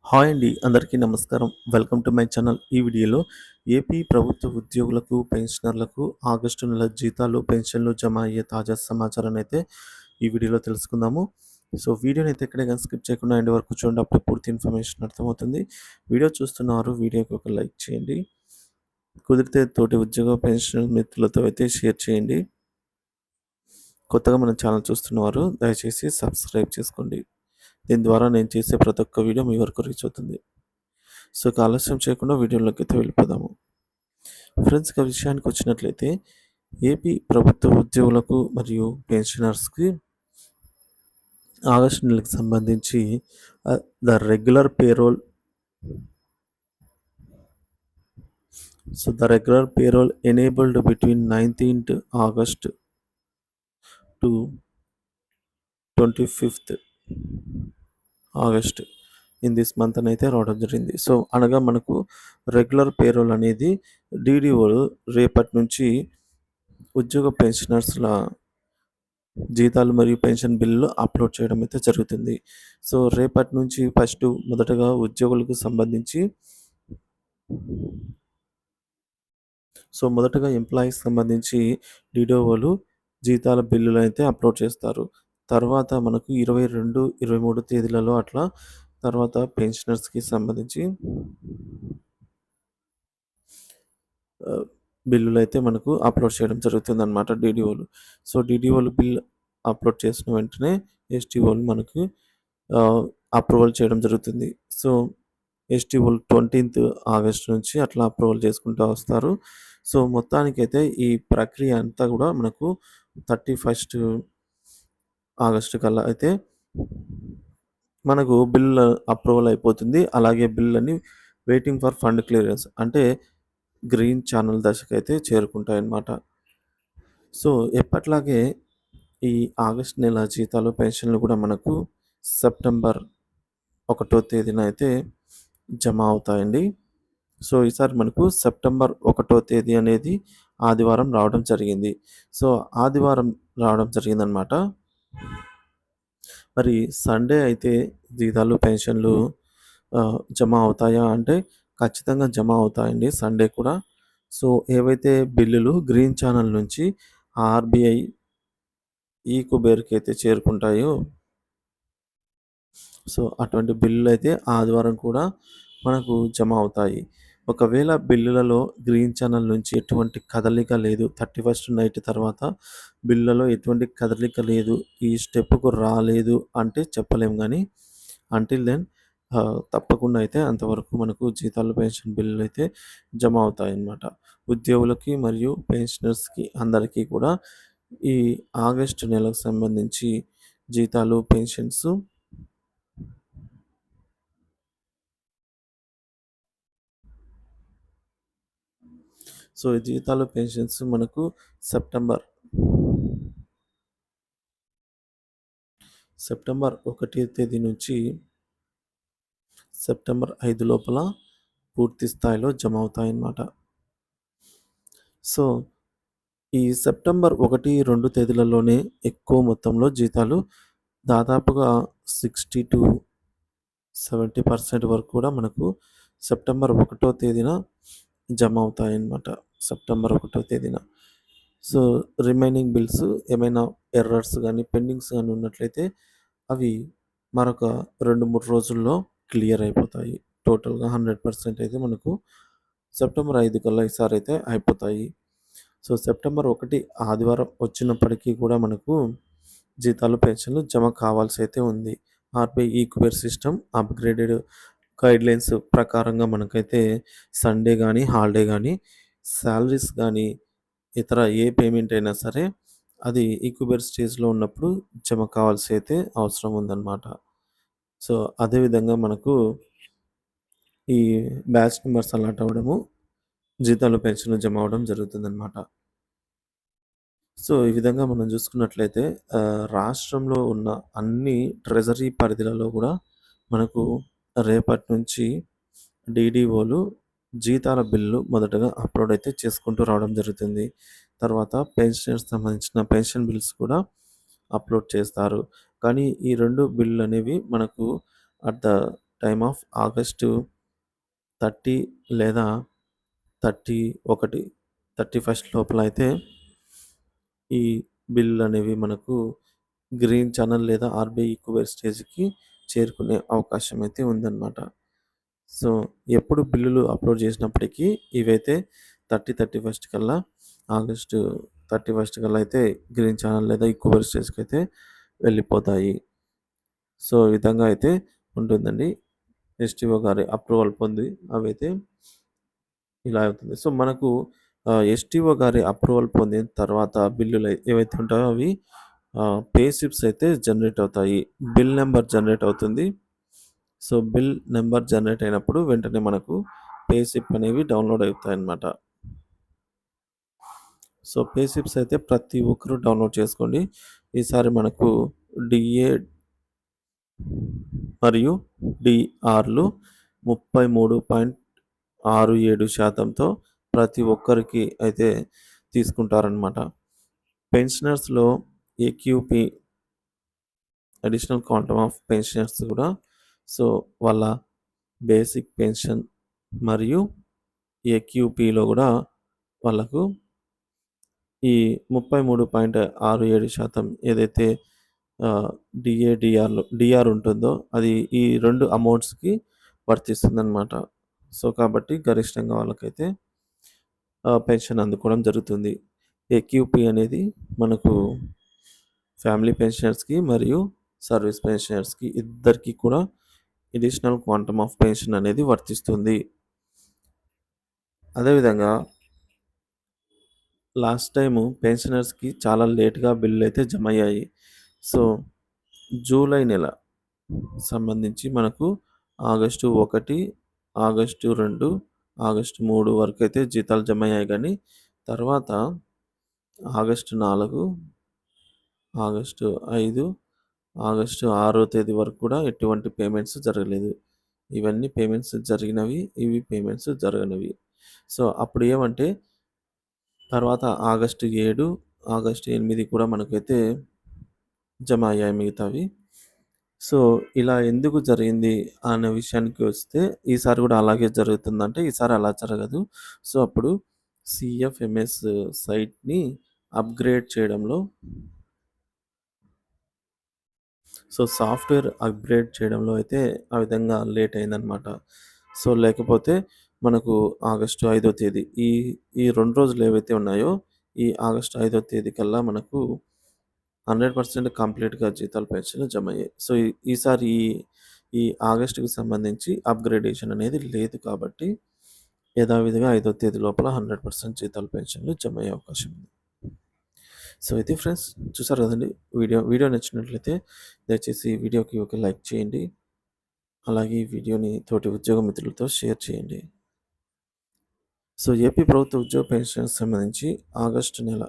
Hi అండి. అందరికీ నమస్కారం. Welcome to my channel. ఈ వీడియోలో ఏపీ ప్రభుత్వ ఉద్యోగులకు, పెన్షనర్లకు ఆగస్టు నెల జీతాలు, పెన్షన్లు జమ అయ్యే తాజా సమాచారాన్నయితే ఈ వీడియోలో తెలుసుకుందాము. సో, వీడియోనైతే ఎక్కడ గాని స్కిప్ చేయకుండా ఎండ్ వరకు చూడండి. అప్పుడే పూర్తి ఇన్ఫర్మేషన్ అర్థమవుతుంది. వీడియో చూస్తున్నవారు వీడియోకి ఒక లైక్ చేయండి. కుదిరితే తోటి ఉద్యోగ, పెన్షన్ మిత్రులతో అయితే షేర్ చేయండి. కొత్తగా మన ఛానల్ చూస్తున్నవారు దయచేసి సబ్స్క్రైబ్ చేసుకోండి. దీని ద్వారా నేను చేసే ప్రతి ఒక్క వీడియో మీ వరకు రీచ్ అవుతుంది. సో, ఇక ఆలస్యం చేయకుండా వీడియోలోకి అయితే వెళ్ళిపోదాము. ఫ్రెండ్స్, ఇక విషయానికి వచ్చినట్లయితే ఏపీ ప్రభుత్వ ఉద్యోగులకు మరియు పెన్షనర్స్‌కి ఆగస్టు నెలకు సంబంధించి the regular payroll regular payroll enabled between 19th August to 25th August in this month అనైతే రావడం జరిగింది. సో, అనగా మనకు రెగ్యులర్ పేరోల్ అనేది డీడీఓలు రేపటి నుంచి ఉద్యోగ పెన్షనర్స్‌ల జీతాలు మరియు పెన్షన్ బిల్లులు అప్లోడ్ చేయడం అయితే జరుగుతుంది. సో, రేపటి నుంచి మొదటగా ఉద్యోగులకు సంబంధించి మొదటగా ఎంప్లాయీస్ సంబంధించి డీడీఓలు జీతాల బిల్లులైతే అప్లోడ్ చేస్తారు. తర్వాత మనకు 22, 23 తేదీలలో అట్లా తర్వాత పెన్షనర్స్‌కి సంబంధించి బిల్లులైతే మనకు అప్లోడ్ చేయడం జరుగుతుందనమాట డీడీఓలు. సో, డీడీఓలు బిల్ అప్లోడ్ చేసిన వెంటనే ఎస్‌టీఓలు మనకు అప్రూవల్ చేయడం జరుగుతుంది. సో, ఎస్‌టీఓలు 20th August నుంచి అట్లా అప్రూవల్ చేసుకుంటూ వస్తారు. సో, మొత్తానికైతే ఈ ప్రక్రియ అంతా కూడా మనకు 31st August కల్లా అయితే మనకు బిల్ అప్రూవల్ అయిపోతుంది. అలాగే బిల్‌లన్నీ వెయిటింగ్ ఫర్ ఫండ్ క్లియరెన్స్ అంటే గ్రీన్ ఛానల్ దశకైతే చేరుకుంటాయన్నమాట. సో, ఎప్పట్లాగే ఈ ఆగస్ట్ నెల జీతాలు, పెన్షన్లు కూడా మనకు సెప్టెంబర్ 1వ తేదీన అయితే జమ అవుతాయండి. సో, ఈసారి మనకు సెప్టెంబర్ 1వ తేదీ అనేది ఆదివారం రావడం జరిగింది. సో, ఆదివారం రావడం జరిగిందనమాట. మరి సండే అయితే జీతాలు, పెన్షన్లు జమ అవుతాయా అంటే ఖచ్చితంగా జమ అవుతాయండి సండే కూడా. సో, ఏవైతే బిల్లులు గ్రీన్ ఛానల్ నుంచి ఆర్‌బీఐ, ఈ-కుబేర్‌కి అయితే చేరుకుంటాయో సో, అటువంటి బిల్లులైతే ఆదివారం కూడా మనకు జమ అవుతాయి. ఒకవేళ బిల్లులలో గ్రీన్ ఛానల్ నుంచి ఎటువంటి కదలిక లేదు, 31st నైట్ తర్వాత బిల్లులలో ఎటువంటి కదలిక లేదు, ఈ స్టెప్‌కు రాలేదు అంటే చెప్పలేము గానీ, అంటిల్ దెన్ తప్పకుండా అయితే అంతవరకు మనకు జీతాలు, పెన్షన్ బిల్లులైతే జమ అవుతాయన్నమాట. ఉద్యోగులకి మరియు పెన్షనర్స్‌కి అందరికీ కూడా ఈ ఆగస్టు నెలకు సంబంధించి జీతాలు, పెన్షన్స్ సో, ఈ జీతాలు, పెన్షన్స్ మనకు సెప్టెంబర్ 1 తేదీ నుంచి సెప్టెంబర్ 5 లోపల పూర్తి స్థాయిలో జమ అవుతాయన్నమాట. సో, ఈ సెప్టెంబర్ 1, 2 తేదీలలోనే ఎక్కువ మొత్తంలో జీతాలు దాదాపుగా 60-70% వరకు కూడా మనకు సెప్టెంబర్ 1వ తేదీన జమ అవుతాయన్నమాట. సెప్టెంబర్ 1వ తేదీన. సో, రిమైనింగ్ బిల్స్ ఏమైనా ఎర్రర్స్ గానీ, పెండింగ్స్ గానీ ఉన్నట్లయితే అవి మరొక 2, 3 రోజుల్లో క్లియర్ అయిపోతాయి. టోటల్‌గా 100% అయితే మనకు సెప్టెంబర్ 5 కల్లా ఈసారైతే అయిపోతాయి. సో, సెప్టెంబర్ 1 ఆదివారం వచ్చినప్పటికీ కూడా మనకు జీతాలు, పెన్షన్లు జమ కావాల్సి అయితే ఉంది. ఆర్‌బీఐ ఈ-కుబేర్ సిస్టమ్ అప్‌గ్రేడెడ్ గైడ్‌లైన్స్ ప్రకారంగా మనకైతే సండే గానీ, హాలిడే గానీ, సాలరీస్ గానీ, ఇతర ఏ పేమెంట్ అయినా సరే అది ఈ-కుబేర్ స్టేజ్‌లో ఉన్నప్పుడు జమ కావాల్సి అయితే అవసరం ఉందన్నమాట. సో, అదేవిధంగా మనకు ఈ బ్యాచ్ నంబర్స్ అలాట్ అవ్వడము, జీతాలు, పెన్షన్లు జమ అవ్వడం జరుగుతుందన్నమాట. సో, ఈ విధంగా మనం చూసుకున్నట్లయితే రాష్ట్రంలో ఉన్న అన్ని ట్రెజరీ పరిధిలలో కూడా మనకు రేపటి నుంచి డీడీఓలు జీతాల బిల్లు మొదటగా అప్లోడ్ అయితే చేసుకుంటూ రావడం జరుగుతుంది. తర్వాత పెన్షనర్స్ సంబంధించిన పెన్షన్ బిల్స్ కూడా అప్లోడ్ చేస్తారు. కానీ ఈ 2 బిల్లులనేవి మనకు at the time of August 30 లేదా 31, 31 లోపల అయితే ఈ బిల్లులు అనేవి మనకు గ్రీన్ ఛానల్ లేదా ఆర్‌బీఐ ఈక్వైర్ స్టేజ్‌కి చేరుకునే అవకాశం అయితే ఉందన్నమాట. సో, ఎప్పుడు బిల్లులు అప్‌లోడ్ చేసినప్పటికీ ఇవైతే 31 కల్లా, ఆగస్టు 31 కల్లా అయితే గ్రీన్ ఛానల్ లేదా ఈక్వైర్ స్టేజ్‌కైతే వెళ్ళిపోతాయి. సో, ఈ విధంగా అయితే ఉంటుందండి. ఎస్‌టిఓ గారి అప్రూవల్ పొంది అవైతే ఇలా అవుతుంది. సో, మనకు ఎస్‌టిఓ గారి అప్రూవల్ పొందిన తర్వాత బిల్లులు ఏవైతే ఉంటాయో అవి పే స్లిప్స్ అయితే జనరేట్ అవుతాయి. బిల్ నంబర్ జనరేట్ అవుతుంది. సో, బిల్ నంబర్ జనరేట్ అయినప్పుడు వెంటనే మనకు పే స్లిప్ అనేవి డౌన్‌లోడ్ అవుతాయన్నమాట. సో, పే స్లిప్స్ అయితే ప్రతి ఒక్కరు డౌన్‌లోడ్ చేసుకోండి. ఈసారి మనకు డీఏ మరియు డీఆర్‌లు 33.67%తో ప్రతి ఒక్కరికి అయితే తీసుకుంటారనమాట. పెన్షనర్స్‌లో AQP additional quantum of pensioners కూడా సో, వాళ్ళ బేసిక్ పెన్షన్ మరియు ఏక్యూపీలో కూడా వాళ్ళకు ఈ 33.67% ఏదైతే డీఆర్ ఉంటుందో అది ఈ 2 అమౌంట్స్‌కి వర్తిస్తుందనమాట. సో, కాబట్టి గరిష్టంగా వాళ్ళకైతే పెన్షన్ అందుకోవడం జరుగుతుంది. ఏక్యూపీ అనేది మనకు ఫ్యామిలీ పెన్షనర్స్‌కి మరియు సర్వీస్ పెన్షనర్స్‌కి ఇద్దరికీ కూడా అడిషనల్ క్వాంటమ్ ఆఫ్ పెన్షన్ అనేది వర్తిస్తుంది. అదేవిధంగా లాస్ట్ టైము పెన్షనర్స్‌కి చాలా లేట్‌గా బిల్లులైతే జమయ్యాయి. సో, జూలై నెల సంబంధించి మనకు ఆగస్టు 1, ఆగస్టు 2, ఆగస్టు 3 వరకైతే జీతాలు జమయ్యాయి గానీ, తర్వాత ఆగస్టు 4, ఆగస్టు 5, ఆగస్టు 6 తేదీ వరకు కూడా ఎటువంటి పేమెంట్స్ జరగలేదు. ఇవన్నీ పేమెంట్స్ జరిగినవి, ఇవి పేమెంట్స్ జరగనివి. సో, అప్పుడు ఏమంటే తర్వాత ఆగస్టు 7, ఆగస్టు 8 కూడా మనకైతే జమ అయ్యాయి మిగతావి. సో, ఇలా ఎందుకు జరిగింది అనే విషయానికి వస్తే, ఈసారి కూడా అలాగే జరుగుతుందంటే, ఈసారి అలా జరగదు. సో, అప్పుడు సీఎఫ్ఎంఎస్ సైట్‌ని అప్‌గ్రేడ్ చేయడంలో సాఫ్ట్‌వేర్ అప్‌గ్రేడ్ చేయడంలో అయితే ఆ విధంగా లేట్ అయిందనమాట. సో, లేకపోతే మనకు ఆగస్టు 5 తేదీ ఈ 2 రోజులు ఏవైతే ఉన్నాయో, ఈ ఆగస్టు 5 తేదీ కల్లా మనకు 100% కంప్లీట్‌గా జీతాలు, పెన్షన్‌లు జమయ్యాయి. సో, ఈసారి ఈ ఆగస్టుకి సంబంధించి అప్‌గ్రేడేషన్ అనేది లేదు కాబట్టి, యథావిధిగా 5 తేదీ లోపల 100% జీతాలు, పెన్షన్‌లు జమయ్యే అవకాశం ఉంది. సో, ఇది ఫ్రెండ్స్ చూసారు కదండీ! వీడియో నచ్చినట్లయితే దయచేసి ఈ వీడియోకి ఒక లైక్ చేయండి. అలాగే ఈ వీడియోని తోటి ఉద్యోగ మిత్రులతో షేర్ చేయండి. సో, ఏపీ ప్రభుత్వ ఉద్యోగ పెన్షన్‌కి సంబంధించి ఆగస్టు నెల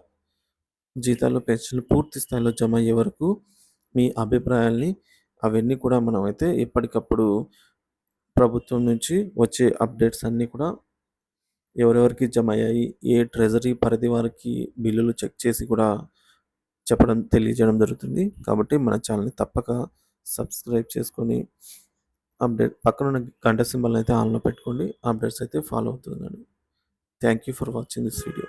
జీతాలు, పెన్షన్‌లు పూర్తి స్థాయిలో జమ అయ్యే వరకు మీ అభిప్రాయాల్ని అవన్నీ కూడా మనమైతే ఎప్పటికప్పుడు ప్రభుత్వం నుంచి వచ్చే అప్డేట్స్ అన్నీ కూడా ఎవరెవరికి జమ అయ్యాయి, ఏ ట్రెజరీ పరిధి వారికి బిల్లులు చెక్ చేసి కూడా తెలియజేయడం జరుగుతుంది. కాబట్టి మన ఛానల్‌ని తప్పక సబ్స్క్రైబ్ చేసుకొని పక్కనున్న గంట సింబల్‌ని అయితే ఆన్‌లో పెట్టుకోండి. అప్డేట్స్ అయితే ఫాలో అవుతుండండి. Thank you for watching this video.